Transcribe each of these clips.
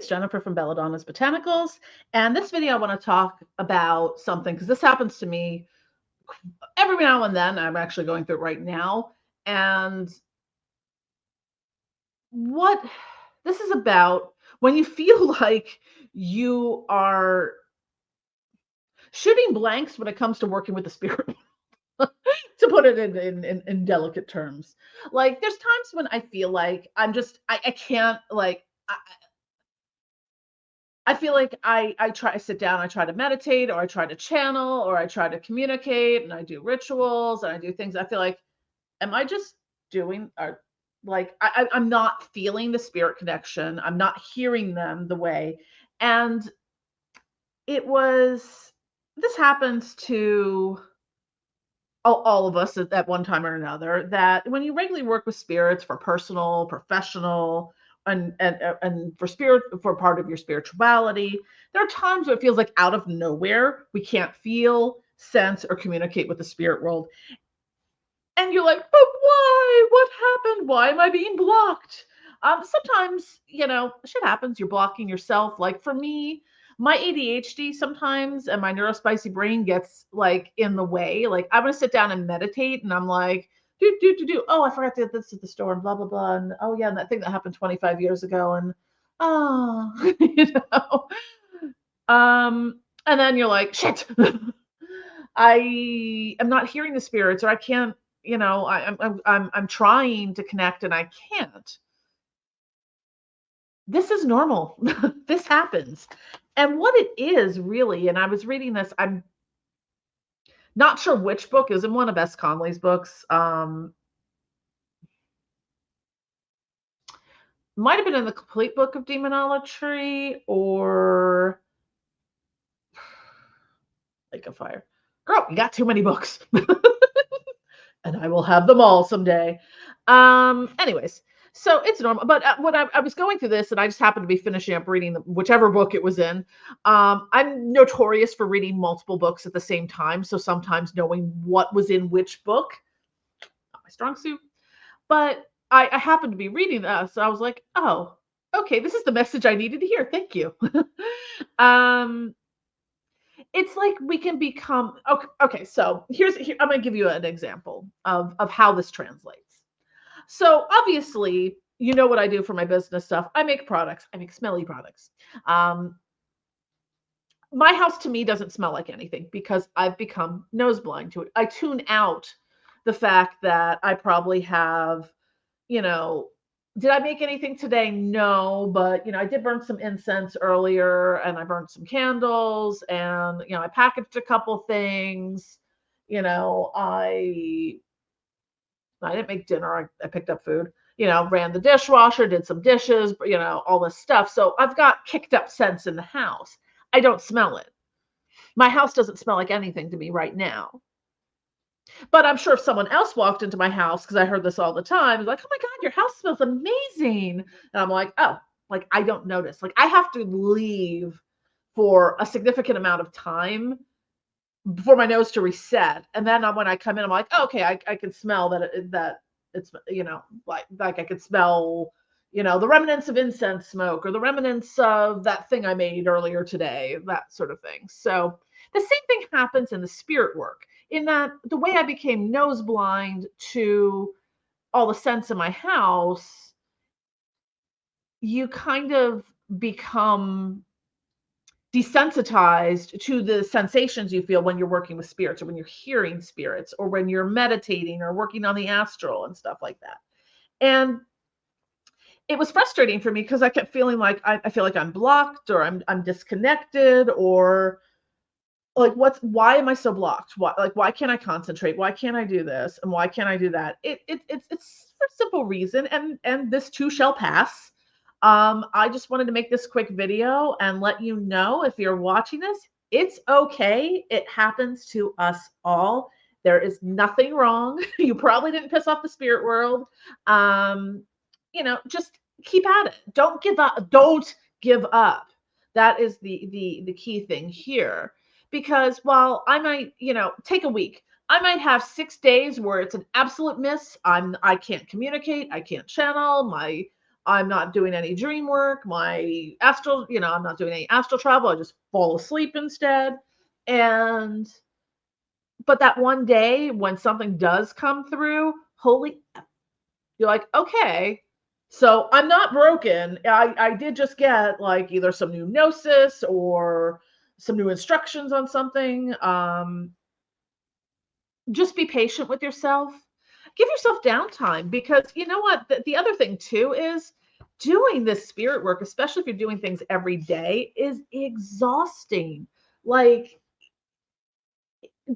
it's Jennifer from Belladonna's Botanicals. And this video, I want to talk about something because this happens to me every now and then. I'm actually going through it right now. And what this is about when you feel like you are shooting blanks when it comes to working with the spirit, to put it in delicate terms. Like, there's times when I feel like I can't, like, I feel like I try to sit down, I try to meditate, or I try to channel, or I try to communicate, and I do rituals, and I do things. I feel like, am I just doing, or like I'm not feeling the spirit connection. I'm not hearing them the way. And it was this happens to all of us at one time or another, that when you regularly work with spirits for personal, professional, and for spirit, for part of your spirituality, there are times where it feels like out of nowhere we can't feel, sense, or communicate with the spirit world, and you're like, but why? What happened? Why am I being blocked? Sometimes, shit happens. You're blocking yourself. Like for me, my ADHD sometimes and my neurospicy brain gets like in the way. Like I'm gonna sit down and meditate, and I'm like, do. Oh, I forgot to get this at the store, and blah blah blah. And oh yeah, and that thing that happened 25 years ago, and oh, and then you're like, shit. I am not hearing the spirits, or I can't, I'm trying to connect and I can't. This is normal. This happens. And what it is really, and I was reading this, I'm not sure which book, is in one of S. Conley's books. Might have been in the Complete Book of Demonology, or Lake of Fire. Girl, you got too many books. And I will have them all someday. Anyways, so it's normal. But when I was going through this, and I just happened to be finishing up reading whichever book it was in, I'm notorious for reading multiple books at the same time. So sometimes knowing what was in which book, not my strong suit. But I happened to be reading this, so I was like, oh, okay, this is the message I needed to hear. Thank you. um, it's like we can become okay. So I'm going to give you an example of how this translates. So obviously, you know what I do for my business stuff. I make products. I make smelly products. Um, my house to me doesn't smell like anything because I've become nose blind to it. I tune out the fact that I probably have, you know, did I make anything today? No, but I did burn some incense earlier, and I burned some candles, and I packaged a couple things. You know, I didn't make dinner. I picked up food. Ran the dishwasher, did some dishes, all this stuff. So I've got kicked up scents in the house. I don't smell it. My house doesn't smell like anything to me right now. But I'm sure if someone else walked into my house, because I heard this all the time, like, "Oh my God, your house smells amazing." And I'm like, "Oh, like I don't notice." Like I have to leave for a significant amount of time for my nose to reset. And then when I come in, I'm like, oh, okay, I can smell that it's, like I could smell, the remnants of incense smoke, or the remnants of that thing I made earlier today, that sort of thing. So the same thing happens in the spirit work, in that the way I became nose blind to all the scents in my house, you kind of become desensitized to the sensations you feel when you're working with spirits, or when you're hearing spirits, or when you're meditating or working on the astral and stuff like that. And it was frustrating for me because I kept feeling like I feel like I'm blocked, or I'm disconnected, or like why am I so blocked? Why can't I concentrate? Why can't I do this? And why can't I do that? It's for a simple reason, and this too shall pass. I just wanted to make this quick video and let you know, if you're watching this, it's okay. It happens to us all. There is nothing wrong. You probably didn't piss off the spirit world. Just keep at it. Don't give up. Don't give up. That is the key thing here. Because while I might, take a week, I might have 6 days where it's an absolute miss. I can't communicate. I can't channel. I'm not doing any dream work. I'm not doing any astral travel. I just fall asleep instead. And but that one day when something does come through, holy, you're like, okay, so I'm not broken. I did just get like either some new gnosis or some new instructions on something. Just be patient with yourself. Give yourself downtime because you know what? The other thing too is doing this spirit work, especially if you're doing things every day, is exhausting. Like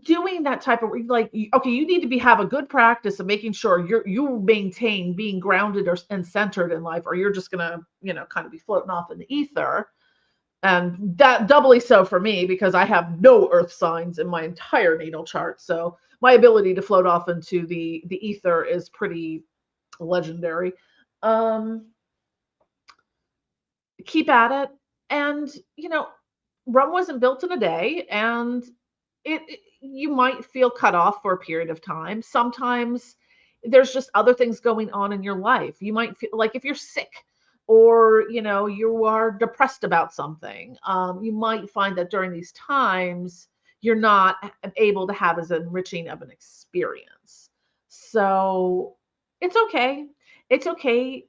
doing that type of like okay, you need to have a good practice of making sure you maintain being grounded and centered in life, or you're just gonna kind of be floating off in the ether. And that doubly so for me because I have no earth signs in my entire natal chart. So my ability to float off into the ether is pretty legendary. Um, Keep at it. And, Rome wasn't built in a day. And you might feel cut off for a period of time. Sometimes there's just other things going on in your life. You might feel like if you're sick or you are depressed about something, you might find that during these times you're not able to have as enriching of an experience. So it's okay. It's okay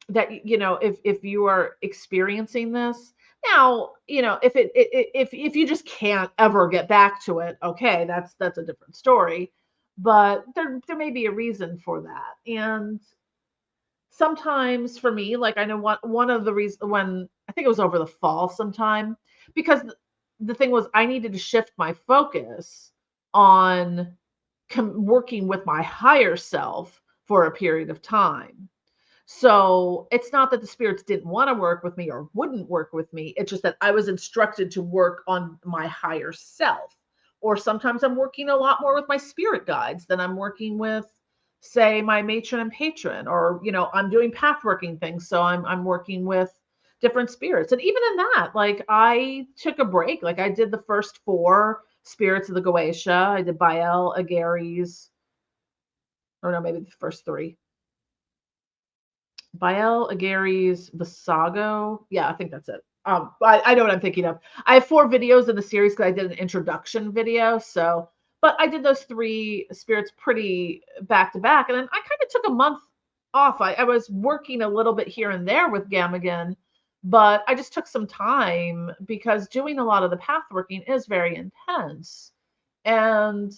that if you are experiencing this now, if you just can't ever get back to it, okay, that's a different story. But there may be a reason for that. And sometimes for me, like I know one of the reasons, when I think it was over the fall sometime, because the thing was I needed to shift my focus on working with my higher self for a period of time. So it's not that the spirits didn't want to work with me or wouldn't work with me. It's just that I was instructed to work on my higher self. Or sometimes I'm working a lot more with my spirit guides than I'm working with, say, my matron and patron. Or, I'm doing path working things. So I'm working with different spirits. And even in that, like I took a break. Like I did the first 4 spirits of the Goetia. I did Bael, Agares, or no, maybe the first 3. Bael, Agares, Visago. Yeah, I think that's it. I know what I'm thinking of. I have 4 videos in the series because I did an introduction video. So, but I did those 3 spirits pretty back to back, and then I kind of took a month off. I was working a little bit here and there with Gamagan, but I just took some time because doing a lot of the path working is very intense. And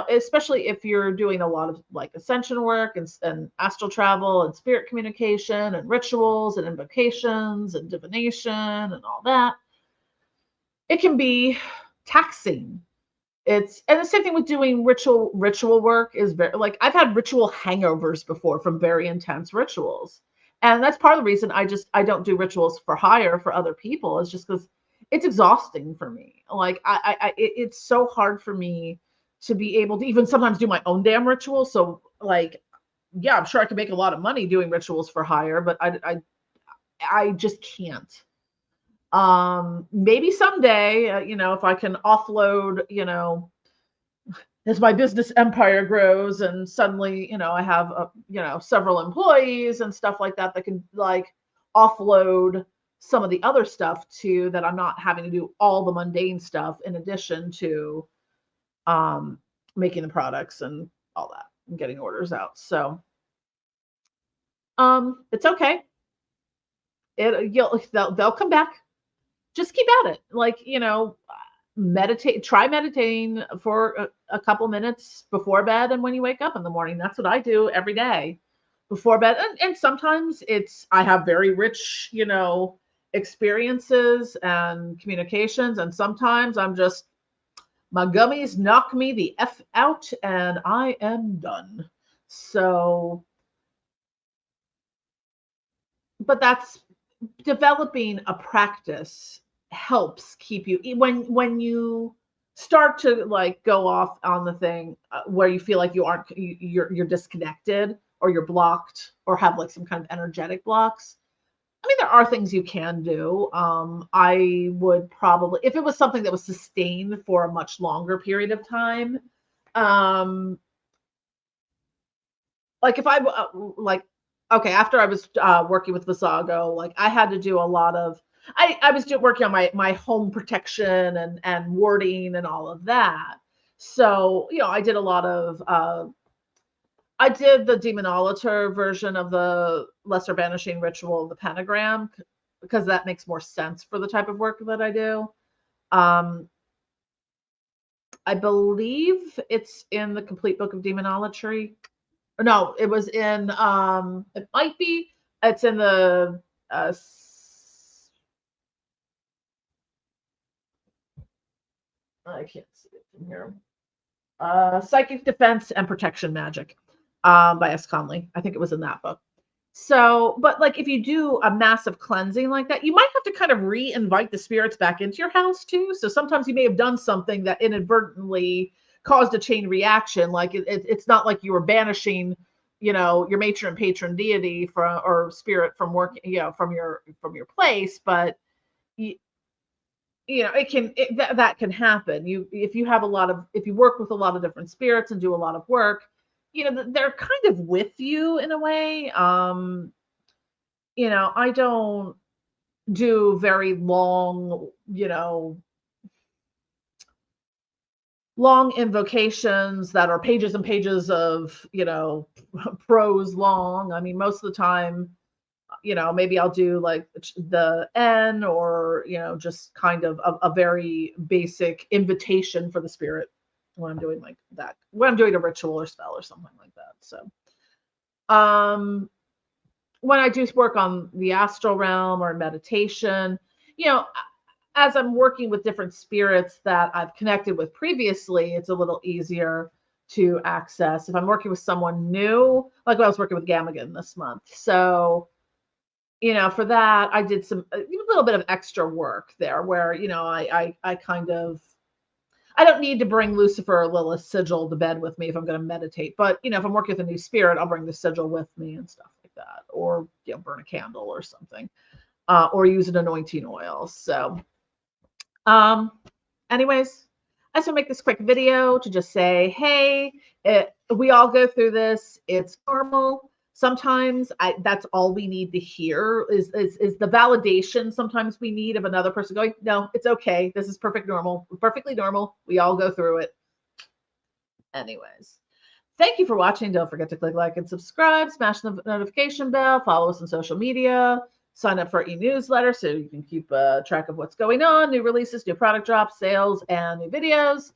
especially if you're doing a lot of like ascension work and astral travel and spirit communication and rituals and invocations and divination and all that, it can be taxing. And the same thing with doing ritual work is very, like I've had ritual hangovers before from very intense rituals. And that's part of the reason I don't do rituals for hire for other people, is just because it's exhausting for me. Like it's so hard for me to be able to even sometimes do my own damn rituals. So like, yeah, I'm sure I could make a lot of money doing rituals for hire, but I just can't. Maybe someday, if I can offload, as my business empire grows and suddenly, I have, several employees and stuff like that can like offload some of the other stuff to that I'm not having to do all the mundane stuff in addition to um, making the products and all that and getting orders out. So it's okay. They'll come back. Just keep at it. Like, try meditating for a couple minutes before bed and when you wake up in the morning. That's what I do every day before bed. And sometimes I have very rich, experiences and communications. And sometimes I'm just, my gummies knock me the F out and I am done. So, but that's developing a practice helps keep you when you start to like go off on the thing where you feel like you're disconnected or you're blocked or have like some kind of energetic blocks. I mean, there are things you can do. I would probably, if it was something that was sustained for a much longer period of time, um like if I like okay, after I was working with Visago, like I had to do a lot of I was working on my home protection and warding and all of that. So, I did a lot of I did the demonologer version of the lesser banishing ritual of the pentagram because that makes more sense for the type of work that I do. Um, I believe it's in the complete book of demonology. Or no, it was in it might be it's in the uh I can't see it from here. Psychic Defense and Protection Magic by S. Conley. I think it was in that book. So, but like if you do a massive cleansing like that, you might have to kind of re-invite the spirits back into your house too. So sometimes you may have done something that inadvertently caused a chain reaction. Like it's not like you were banishing, your matron and patron deity from or spirit from work, from your place, but you, that can happen. If you have if you work with a lot of different spirits and do a lot of work, they're kind of with you in a way. I don't do very long invocations that are pages and pages of, prose long. I mean, most of the time, maybe I'll do like the N or, just kind of a very basic invitation for the spirit when I'm doing like that, when I'm doing a ritual or spell or something like that. So, um, when I do work on the astral realm or meditation, you know, as I'm working with different spirits that I've connected with previously, it's a little easier to access. If I'm working with someone new, like when I was working with Gamagan this month. So, for that, I did a little bit of extra work there where, I kind of I don't need to bring Lucifer or Lilith's sigil to bed with me if I'm going to meditate. But, if I'm working with a new spirit, I'll bring the sigil with me and stuff like that. Or, burn a candle or something. Or use an anointing oil. So, um, anyways, I just want to make this quick video to just say, hey, we all go through this. It's normal. Sometimes that's all we need to hear is the validation sometimes we need of another person going, no, it's okay. This is perfectly normal. We all go through it. Anyways, thank you for watching. Don't forget to click like and subscribe, smash the notification bell, follow us on social media, sign up for our e-newsletter so you can keep track of what's going on, new releases, new product drops, sales, and new videos.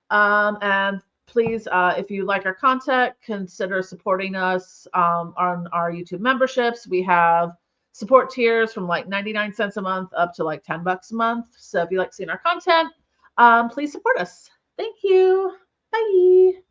And please, if you like our content, consider supporting us on our YouTube memberships. We have support tiers from like 99 cents a month up to like 10 bucks a month. So if you like seeing our content, please support us. Thank you. Bye.